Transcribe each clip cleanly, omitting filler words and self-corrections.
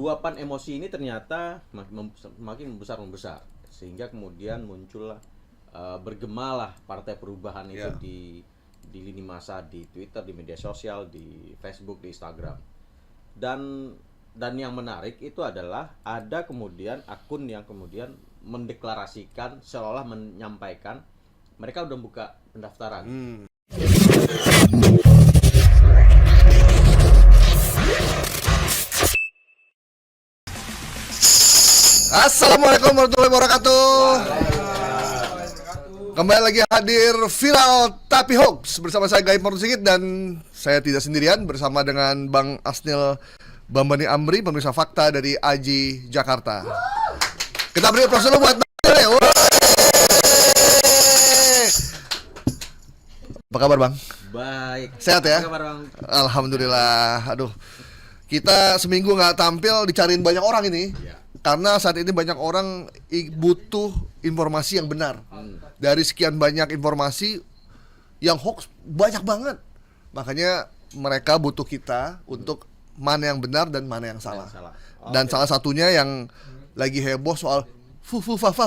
luapan emosi ini ternyata makin membesar sehingga kemudian muncullah bergemalah Partai Perubahan itu di lini masa, di Twitter, di media sosial, di Facebook, di Instagram. Dan yang menarik itu adalah ada kemudian akun yang kemudian mendeklarasikan seolah menyampaikan mereka udah buka pendaftaran. Assalamualaikum warahmatullahi wabarakatuh. Kembali lagi hadir viral tapi hoax bersama saya Gaib Mortusigit, dan saya tidak sendirian, bersama dengan Bang Asnil Bambani Amri, pemirsa fakta dari AJI Jakarta. Kita beri aplaus dulu buat Bang Asnil. Apa kabar Bang? Baik. Sehat ya? Apa kabar Bang? Alhamdulillah. Aduh, kita seminggu nggak tampil, dicariin banyak orang ini. Ya. Karena saat ini banyak orang butuh informasi yang benar. Dari sekian banyak informasi yang hoax banyak banget. Makanya mereka butuh kita untuk mana yang benar dan mana yang salah. Dan salah satunya yang lagi heboh soal fufu fafa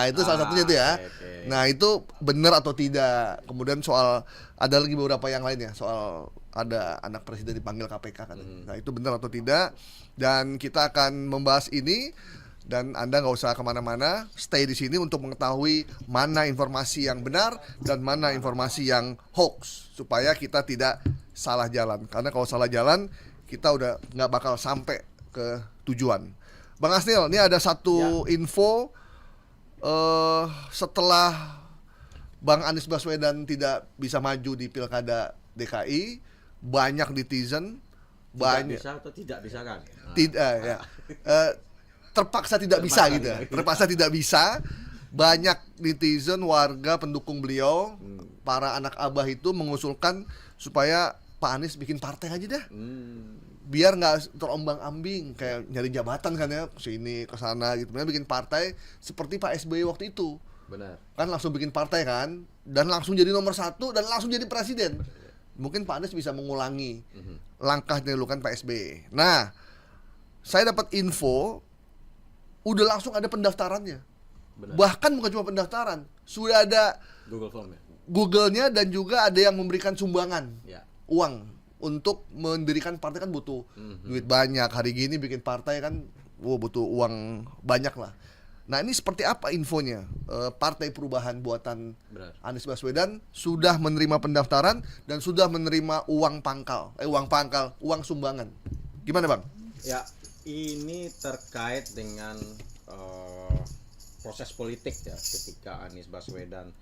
itu salah satunya itu ya. Nah, itu benar atau tidak. Kemudian soal ada lagi beberapa yang lainnya, soal ada anak presiden dipanggil KPK kan. Nah, itu benar atau tidak. Dan kita akan membahas ini, dan Anda nggak usah kemana-mana, stay di sini untuk mengetahui mana informasi yang benar dan mana informasi yang hoax, supaya kita tidak salah jalan. Karena kalau salah jalan, kita udah nggak bakal sampai ke tujuan. Bang Asnil, ini ada satu info setelah Bang Anies Baswedan tidak bisa maju di Pilkada DKI, banyak netizen Bisa atau tidak bisa kan? tidak ya, terpaksa tidak bisa gitu ya. Terpaksa tidak bisa. Banyak netizen, warga pendukung beliau, para anak abah itu mengusulkan supaya Pak Anies bikin partai aja dah, biar nggak terombang-ambing kayak nyari jabatan kan ya, sini ke sana gitu. Mereka bikin partai seperti Pak SBY waktu itu. Benar. Kan langsung bikin partai kan, dan langsung jadi nomor 1 dan langsung jadi presiden. Mungkin Pak Anies bisa mengulangi langkah yang dilakukan Pak SBY. Nah, saya dapat info udah langsung ada pendaftarannya. Benar. Bahkan bukan cuma pendaftaran, sudah ada Google Form ya? Google-nya, dan juga ada yang memberikan sumbangan uang untuk mendirikan partai. Kan butuh duit banyak. Hari gini bikin partai kan butuh uang banyak lah. Nah, ini seperti apa infonya? Partai Perubahan buatan Anies Baswedan sudah menerima pendaftaran dan sudah menerima uang sumbangan. Gimana Bang? Ya, ini terkait dengan proses politik ya, ketika Anies Baswedan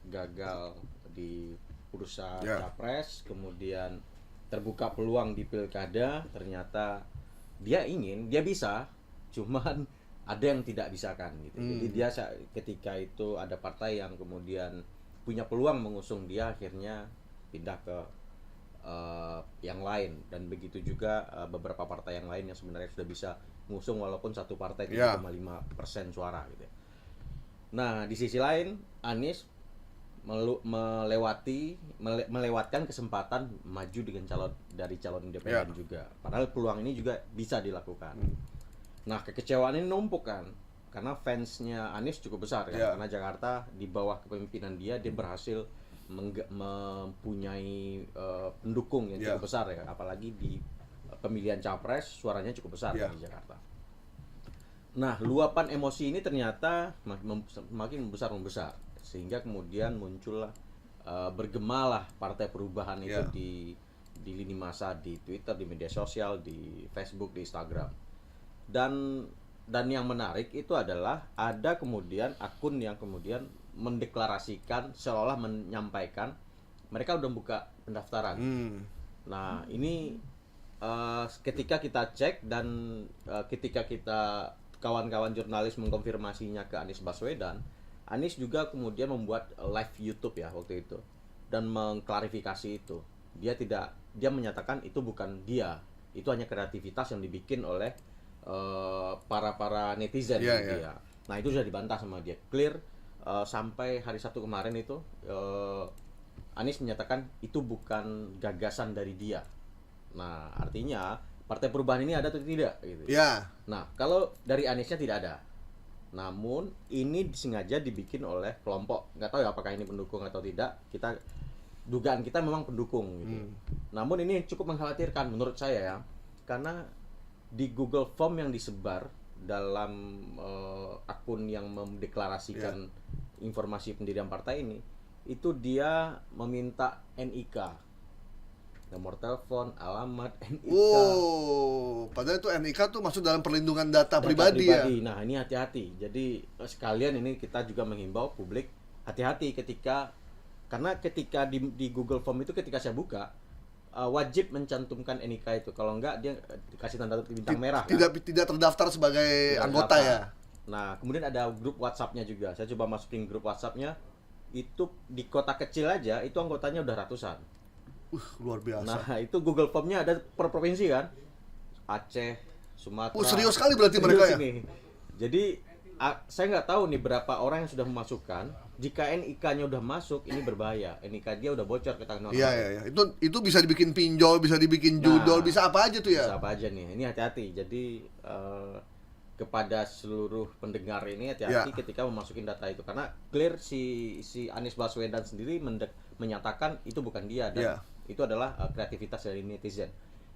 gagal di bursa capres, kemudian terbuka peluang di pilkada, ternyata dia bisa, cuman ada yang tidak bisa kan gitu. Jadi dia ketika itu ada partai yang kemudian punya peluang mengusung dia, akhirnya pindah ke yang lain, dan begitu juga beberapa partai yang lain yang sebenarnya sudah bisa mengusung walaupun satu partai 3,5% suara gitu. Nah, di sisi lain Anies melewatkan kesempatan maju dengan calon independen juga. Padahal peluang ini juga bisa dilakukan. Nah, kekecewaan ini numpuk kan, karena fansnya Anies cukup besar kan, karena Jakarta di bawah kepemimpinan dia berhasil mempunyai pendukung yang cukup besar ya, apalagi di pemilihan capres suaranya cukup besar di Jakarta. Nah, luapan emosi ini ternyata makin membesar sehingga kemudian muncullah bergemalah Partai Perubahan itu di lini masa, di Twitter, di media sosial, di Facebook, di Instagram. Dan yang menarik itu adalah ada kemudian akun yang kemudian mendeklarasikan seolah menyampaikan mereka udah buka pendaftaran. Nah, ini ketika kita cek dan ketika kita kawan-kawan jurnalis mengkonfirmasinya ke Anies Baswedan, Anies juga kemudian membuat live YouTube ya waktu itu dan mengklarifikasi itu. Dia menyatakan itu bukan dia, itu hanya kreativitas yang dibikin oleh para netizen gitu ya. Nah, itu sudah dibantah sama dia, clear. Sampai hari Sabtu kemarin itu Anies menyatakan itu bukan gagasan dari dia. Nah, artinya Partai Perubahan ini ada atau tidak gitu. Ya. Nah, kalau dari Aniesnya tidak ada. Namun ini sengaja dibikin oleh kelompok. Nggak tahu ya apakah ini pendukung atau tidak. Dugaan kita memang pendukung gitu. Namun ini cukup mengkhawatirkan menurut saya ya. Karena di Google Form yang disebar dalam akun yang mendeklarasikan informasi pendirian partai ini, itu dia meminta NIK, nomor telepon, alamat, NIK. Oh, padahal itu NIK tuh masuk dalam perlindungan data pribadi ya. Nah, ini hati-hati. Jadi sekalian ini kita juga mengimbau publik hati-hati karena ketika di Google Form itu ketika saya buka wajib mencantumkan NIK itu. Kalau enggak dia dikasih tanda bintang merah. Tidak terdaftar sebagai anggota ya. Nah, kemudian ada grup WhatsApp-nya juga. Saya coba masukin grup WhatsApp-nya. Itu di kota kecil aja itu anggotanya udah ratusan. Luar biasa. Nah, itu Google Form-nya ada per provinsi kan? Aceh, Sumatera. Serius sekali berarti mereka ya? Ini. Jadi saya nggak tahu nih berapa orang yang sudah memasukkan. Jika NIK-nya udah masuk, ini berbahaya. NIK dia udah bocor ke tangan orang. Iya. Itu bisa dibikin pinjol, bisa dibikin judol, bisa apa aja tuh ya? Bisa apa aja nih. Ini hati-hati. Jadi kepada seluruh pendengar ini hati-hati ketika memasukin data itu, karena clear si Anies Baswedan sendiri menyatakan itu bukan dia dan itu adalah kreativitas dari netizen.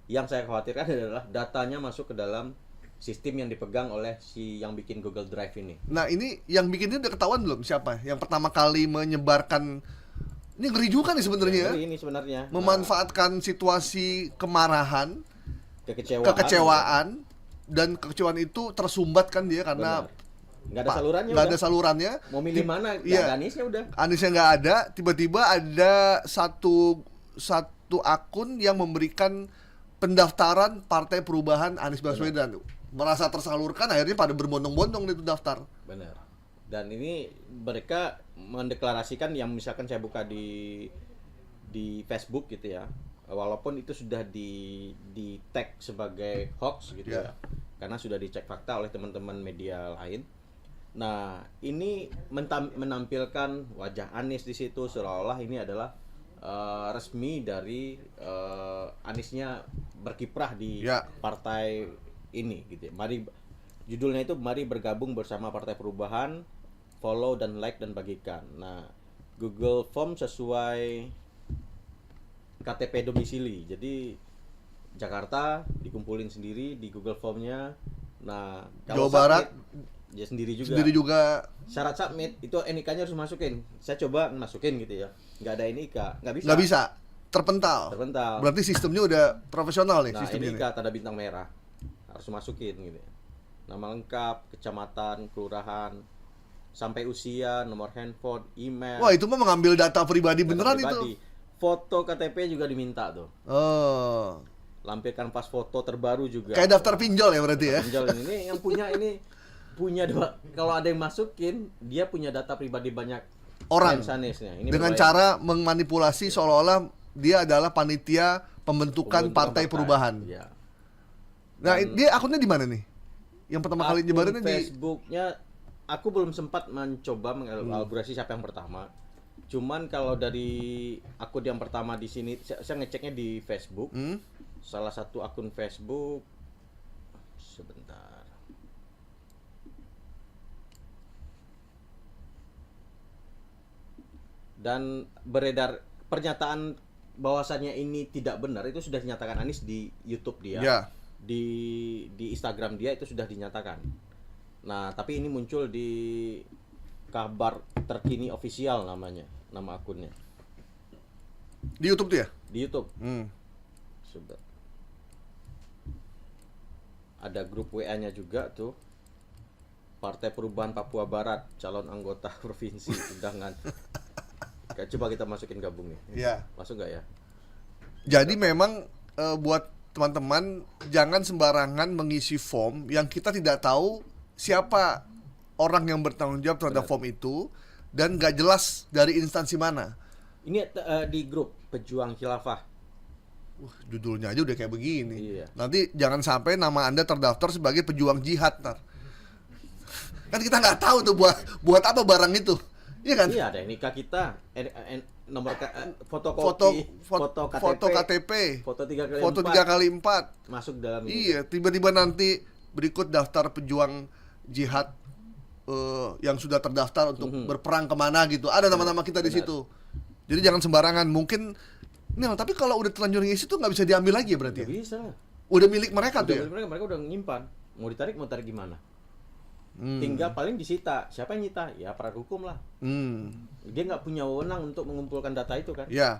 Yang saya khawatirkan adalah datanya masuk ke dalam sistem yang dipegang oleh si yang bikin Google Drive ini. Nah, ini yang bikin ini udah ketahuan belum siapa? Yang pertama kali menyebarkan, ini ngeri juga nih sebenarnya. Ngeri ini sebenarnya. Memanfaatkan situasi kemarahan, kekecewaan, dan kekecewaan itu tersumbat kan dia karena nggak ada salurannya. Nggak ada salurannya. Mau milih mana? Ya, Aniesnya udah. Aniesnya nggak ada. Tiba-tiba ada satu akun yang memberikan pendaftaran Partai Perubahan Anies Baswedan. Merasa tersalurkan, akhirnya pada berbondong-bondong itu daftar. Benar. Dan ini mereka mendeklarasikan yang misalkan saya buka di Facebook gitu ya. Walaupun itu sudah di tag sebagai hoax gitu ya. Karena sudah dicek fakta oleh teman-teman media lain. Nah, ini menampilkan wajah Anies di situ seolah-olah ini adalah resmi dari Aniesnya berkiprah di partai ini gitu ya. Judulnya itu mari bergabung bersama Partai Perubahan, follow dan like dan bagikan. Nah, Google Form sesuai KTP domisili. Jadi Jakarta dikumpulin sendiri di Google Form-nya. Nah, kalau Jawa Barat ya sendiri juga. Syarat submit itu NIK-nya harus masukin. Saya coba masukin gitu ya. Nggak ada NIK, nggak bisa. Terpental. Berarti sistemnya udah profesional nih. Nah, sistemnya NIK tanda bintang merah harus masukin gitu. Nama lengkap, kecamatan, kelurahan, sampai usia, nomor handphone, email. Wah, itu mah mengambil data pribadi beneran itu. Foto KTP juga diminta tuh. Oh. Lampirkan pas foto terbaru juga. Kayak daftar pinjol ya berarti ya. Pinjol ini yang punya kalau ada yang masukin, dia punya data pribadi banyak orang. Ini dengan cara memanipulasi seolah-olah dia adalah panitia pembentukan Partai Perubahan. Ya. Nah, dia akunnya di mana nih? Yang pertama kali nyebarinnya di Facebooknya, aku belum sempat mencoba mengelaborasi siapa yang pertama. Cuman kalau dari akun yang pertama di sini, saya ngeceknya di Facebook. Salah satu akun Facebook, sebentar. Dan beredar pernyataan bahwasannya ini tidak benar itu sudah dinyatakan Anies di YouTube dia. Ya. Di Instagram dia itu sudah dinyatakan. Nah, tapi ini muncul di kabar terkini official namanya, nama akunnya. Di YouTube tuh ya? Di YouTube. Sudah. Ada grup WA-nya juga tuh. Partai Perubahan Papua Barat, calon anggota provinsi undangan. Coba kita masukin gabung nih. Iya. Masuk nggak ya? Jadi memang buat teman-teman jangan sembarangan mengisi form yang kita tidak tahu siapa orang yang bertanggung jawab terhadap form itu dan nggak jelas dari instansi mana. Ini di grup Pejuang Khilafah. Judulnya aja udah kayak begini. Iya. Nanti jangan sampai nama Anda terdaftar sebagai pejuang jihad ntar. Kan kita nggak tahu tuh buat apa barang itu. Iya kan? Iya, ada NIK kita, nomor Foto foto KTP, foto foto 3x4 3x4 masuk dalam ini. Iya, tiba-tiba nanti berikut daftar pejuang jihad yang sudah terdaftar untuk berperang kemana gitu. Ada nama-nama kita di Benar. situ. Jadi jangan sembarangan. Mungkin tapi kalau udah terlanjur ngisi itu nggak bisa diambil lagi ya berarti. Nggak Ya? bisa. Udah milik mereka tuh ya. Mereka udah nyimpan. Mau ditarik gimana? Tinggal paling disita. Siapa yang nyita? Ya aparat hukum lah. Dia nggak punya wewenang untuk mengumpulkan data itu kan. Ya.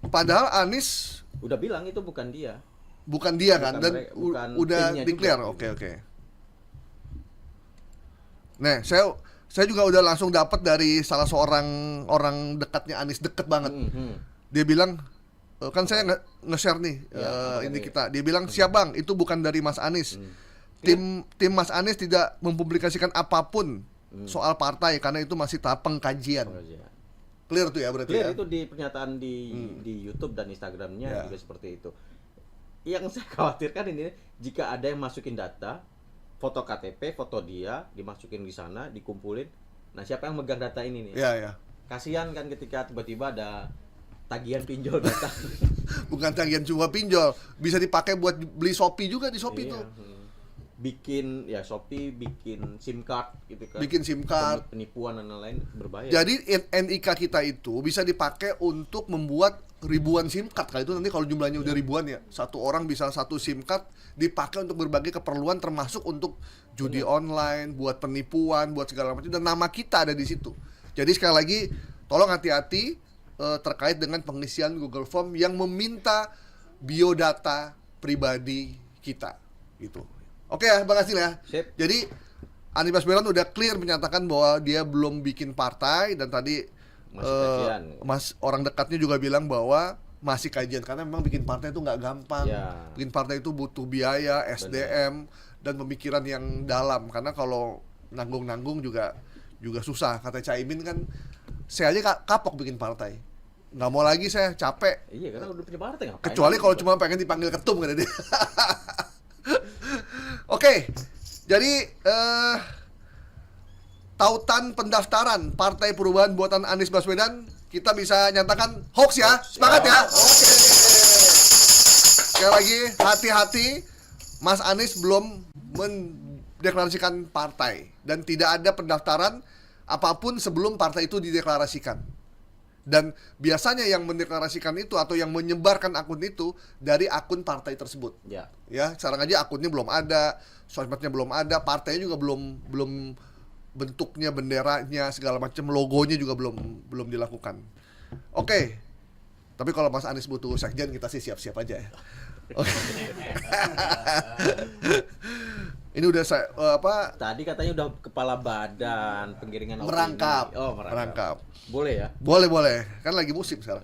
Padahal Anies Udah bilang itu bukan dia. bukan dia kan, Bukan dan mereka- bukan udah timnya declare. juga. Oke. Nah, saya juga udah langsung dapat dari salah seorang orang dekatnya Anies, deket banget. Dia bilang, kan saya nge-share nih Ya, ini ini. kita. Dia bilang, siap bang, itu bukan dari Mas Anies. Tim Mas Anies tidak mempublikasikan apapun soal partai karena itu masih tahap pengkajian. Oh, iya. Clear tuh ya berarti Clear ya. itu di pernyataan di YouTube dan Instagramnya Ya. juga seperti itu. Yang saya khawatirkan ini jika ada yang masukin data, foto KTP, foto dia dimasukin di sana, dikumpulin. Nah, siapa yang megang data ini nih? Ya. Kasihan kan ketika tiba-tiba ada tagihan pinjol data. Bukan tagihan cuma pinjol, bisa dipakai buat beli Shopee juga di Shopee Iya, tuh. bikin ya Shopee bikin SIM card gitu kan. Bikin SIM card. Penipuan dan lain-lain berbahaya. Jadi NIK kita itu bisa dipakai untuk membuat ribuan SIM card. Kali itu nanti kalau jumlahnya udah ribuan ya, satu orang bisa satu SIM card dipakai untuk berbagai keperluan termasuk untuk judi online, buat penipuan, buat segala macam, dan nama kita ada di situ. Jadi sekali lagi tolong hati-hati terkait dengan pengisian Google Form yang meminta biodata pribadi kita gitu. Oke ya, Bang Asil ya. Sip. Jadi Anies Baswedan udah clear menyatakan bahwa dia belum bikin partai, dan tadi Masih kajian. orang dekatnya juga bilang bahwa masih kajian karena memang bikin partai itu nggak gampang. Ya. Bikin partai itu butuh biaya, SDM dan pemikiran yang dalam, karena kalau nanggung-nanggung juga susah. Kata Caimin kan, saya aja kapok bikin partai, nggak mau lagi, saya capek. Iya, karena udah punya partai ngapain? Kecuali kalau cuma pengen dipanggil ketum kan dia. Oke, jadi tautan pendaftaran Partai Perubahan buatan Anies Baswedan kita bisa nyatakan hoax ya. Semangat ya. Oke. Sekali lagi hati-hati, Mas Anies belum mendeklarasikan partai dan tidak ada pendaftaran apapun sebelum partai itu dideklarasikan. Dan biasanya yang mendeklarasikan itu atau yang menyebarkan akun itu dari akun partai tersebut. Ya. Ya, sekarang aja akunnya belum ada, sosmednya belum ada, partainya juga belum bentuknya, benderanya, segala macam, logonya juga belum dilakukan. Oke. Tapi kalau Mas Anies butuh sekjen, kita sih siap-siap aja ya. Oke. Ini udah saya Tadi katanya udah kepala badan penggiringan opini. merangkap. Oh, merangkap. Boleh ya? Boleh. Kan lagi musim sekarang.